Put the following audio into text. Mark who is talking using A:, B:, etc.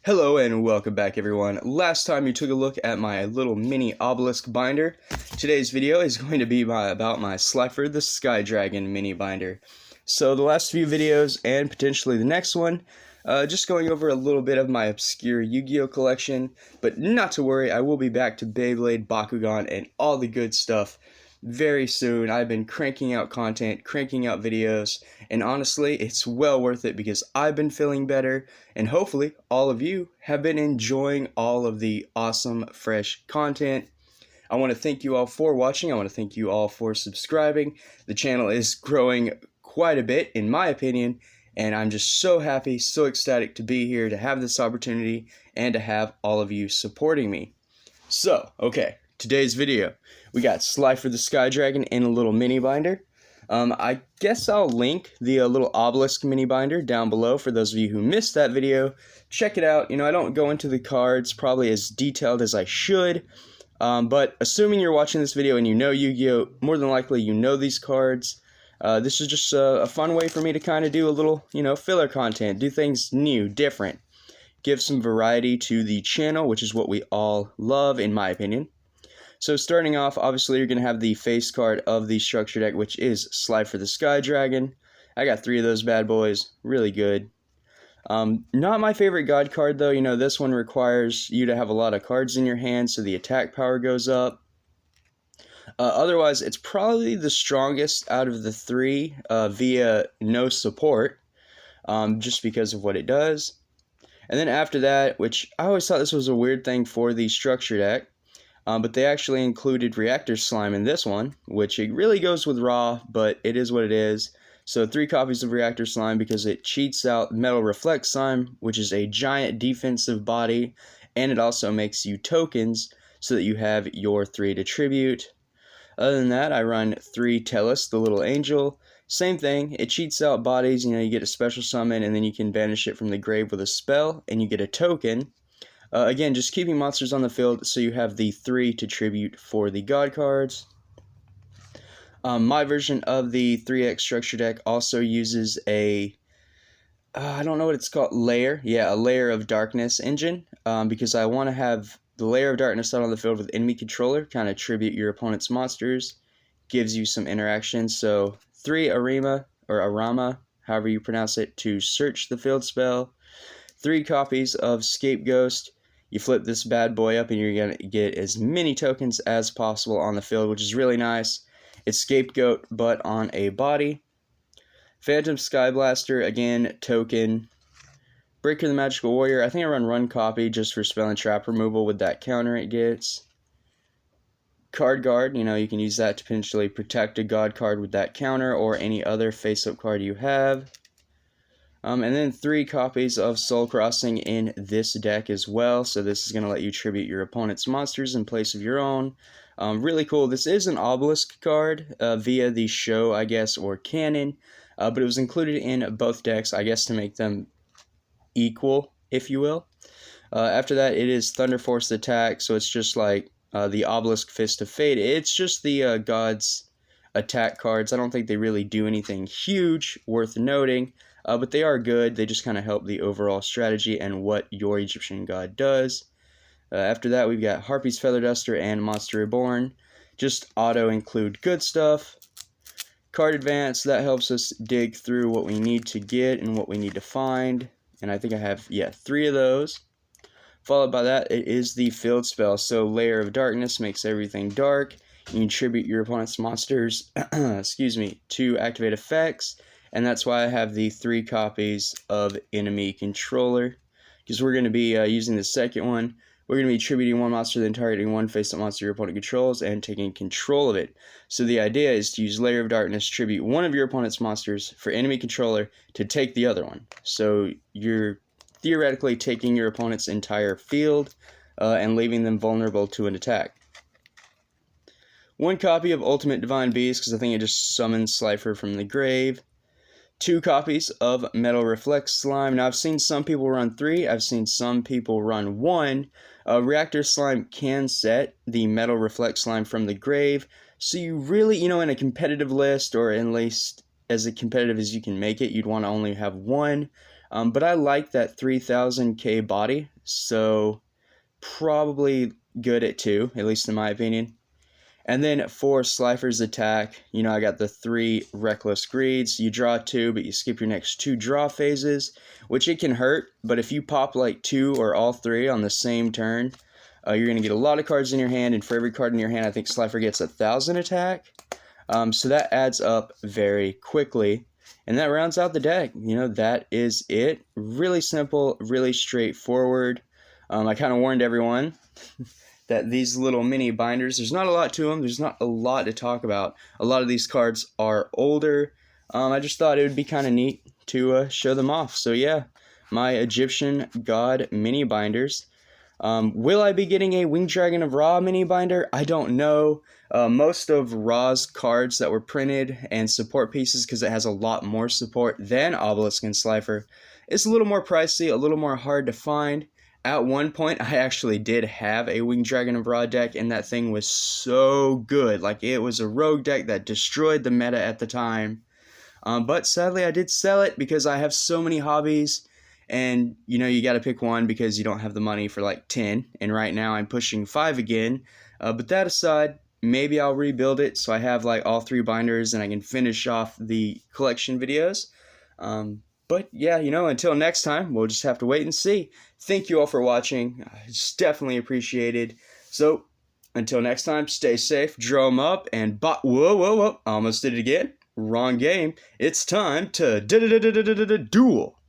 A: Hello and welcome back everyone. Last time you took a look at my little mini obelisk binder. Today's video is going to be about my SLIFER the Sky Dragon mini binder. So the last few videos and potentially the next one, just going over a little bit of my obscure Yu-Gi-Oh collection, but not to worry, I will be back to Beyblade, Bakugan, and all the good stuff very soon. I've been cranking out content, cranking out videos, and honestly, it's well worth it because I've been feeling better, and hopefully all of you have been enjoying all of the awesome, fresh content. I want to thank you all for watching. I want to thank you all for subscribing. The channel is growing quite a bit, in my opinion, and I'm just so happy, so ecstatic to be here, to have this opportunity, and to have all of you supporting me. So, okay, today's video, we got SLIFER the Sky Dragon in a little mini binder. I guess I'll link the little obelisk mini binder down below for those of you who missed that video. Check it out. You know, I don't go into the cards probably as detailed as I should, but assuming you're watching this video and you know Yu-Gi-Oh, more than likely you know these cards. This is just a fun way for me to kind of do a little, filler content, do things new, different, give some variety to the channel, which is what we all love, in my opinion. So starting off, obviously you're going to have the face card of the structure deck, which is SLIFER the Sky Dragon. I got 3 of those bad boys, really good. Not my favorite god card though, this one requires you to have a lot of cards in your hand so the attack power goes up. Otherwise, it's probably the strongest out of the 3 via no support, just because of what it does. And then after that, which I always thought this was a weird thing for the structure deck, but they actually included reactor slime in this one, which it really goes with raw, but it is what it is. So 3 copies of reactor slime because it cheats out metal reflect slime, which is a giant defensive body, and it also makes you tokens so that you have your 3 to tribute. Other than that, I run 3 Tellus, the little angel. Same thing, it cheats out bodies, you get a special summon, and then you can banish it from the grave with a spell, and you get a token. Again, just keeping monsters on the field so you have the 3 to tribute for the god cards. My version of the 3X structure deck also uses a, I don't know what it's called, layer. Yeah, a layer of darkness engine, because I want to have the layer of darkness out on the field with enemy controller, kind of tribute your opponent's monsters, gives you some interaction. So 3 Arama, however you pronounce it, to search the field spell. 3 copies of Scapegoat. You flip this bad boy up and you're going to get as many tokens as possible on the field, which is really nice. It's Scapegoat, but on a body. Phantom Skyblaster, again, token. Breaker the Magical Warrior, I think I run copy just for spell and trap removal with that counter it gets. Card Guard, you can use that to potentially protect a god card with that counter or any other face-up card you have. And then 3 copies of Soul Crossing in this deck as well. So this is going to let you tribute your opponent's monsters in place of your own. Really cool. This is an obelisk card via the show, I guess, or canon. But it was included in both decks, I guess, to make them equal, if you will. After that, it is Thunder Force Attack. So it's just like the Obelisk Fist of Fate. It's just the God's attack cards. I don't think they really do anything huge worth noting. But they are good. They just kind of help the overall strategy and what your Egyptian god does. After that, we've got Harpy's Feather Duster and Monster Reborn. Just auto-include good stuff. Card Advance, that helps us dig through what we need to get and what we need to find. And I think I have, 3 of those. Followed by that, it is the Field Spell. So Layer of Darkness makes everything dark. You can tribute your opponent's monsters to activate effects. And that's why I have the 3 copies of Enemy Controller. Because we're going to be using the second one. We're going to be tributing one monster, then targeting one face-up monster your opponent controls, and taking control of it. So the idea is to use Layer of Darkness, tribute one of your opponent's monsters for Enemy Controller to take the other one. So you're theoretically taking your opponent's entire field and leaving them vulnerable to an attack. 1 copy of Ultimate Divine Beast, because I think it just summons SLIFER from the grave. 2 copies of Metal Reflect Slime. Now, I've seen some people run 3. I've seen some people run 1. Reactor Slime can set the Metal Reflect Slime from the grave. So you really, in a competitive list, or at least as competitive as you can make it, you'd want to only have 1. But I like that 3000k body, so probably good at 2, at least in my opinion. And then for SLIFER's attack, I got the 3 reckless greeds. You draw 2, but you skip your next 2 draw phases, which it can hurt. But if you pop like 2 or all 3 on the same turn, you're going to get a lot of cards in your hand. And for every card in your hand, I think SLIFER gets 1,000 attack. So that adds up very quickly. And that rounds out the deck. That is it. Really simple, really straightforward. I kind of warned everyone that these little mini binders, there's not a lot to them. There's not a lot to talk about. A lot of these cards are older. I just thought it would be kind of neat to show them off. So yeah, my Egyptian God mini binders. Will I be getting a Winged Dragon of Ra mini binder? I don't know. Most of Ra's cards that were printed and support pieces, because it has a lot more support than Obelisk and SLIFER, it's a little more pricey, a little more hard to find. At one point, I actually did have a Winged Dragon of Ra deck, and that thing was so good. Like, it was a rogue deck that destroyed the meta at the time. But sadly, I did sell it because I have so many hobbies, and, you got to pick one because you don't have the money for, like, 10. And right now, I'm pushing 5 again. But that aside, maybe I'll rebuild it so I have, like, all 3 binders and I can finish off the collection videos. But yeah, until next time, we'll just have to wait and see. Thank you all for watching. It's definitely appreciated. So, until next time, stay safe, draw 'em up, and whoa, almost did it again. Wrong game. It's time to duel.